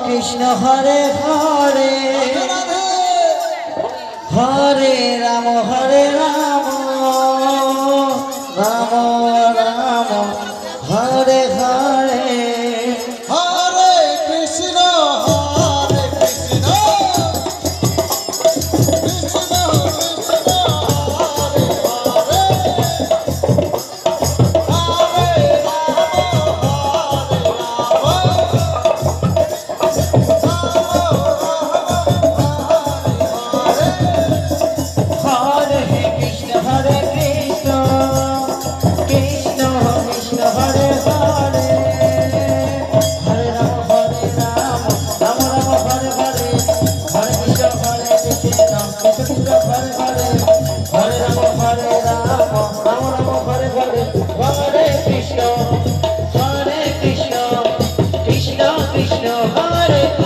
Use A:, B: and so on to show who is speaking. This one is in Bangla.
A: কৃষ্ণ হরে হরে হরে রাম রাম রাম হরে হরে
B: হরে কৃষ্ণ কৃষ্ণ কৃষ্ণ হরে হরে হরে
A: হরে কৃষ্ণ হরে কৃষ্ণ কৃষ্ণ কৃষ্ণ হরে হরে হরে রাম রাম রাম হরে হরে হরে কৃষ্ণ কৃষ্ণ কৃষ্ণ হরে হরে হরে রাম রাম রাম হরে হরে হরে কৃষ্ণ কৃষ্ণ কৃষ্ণ হরে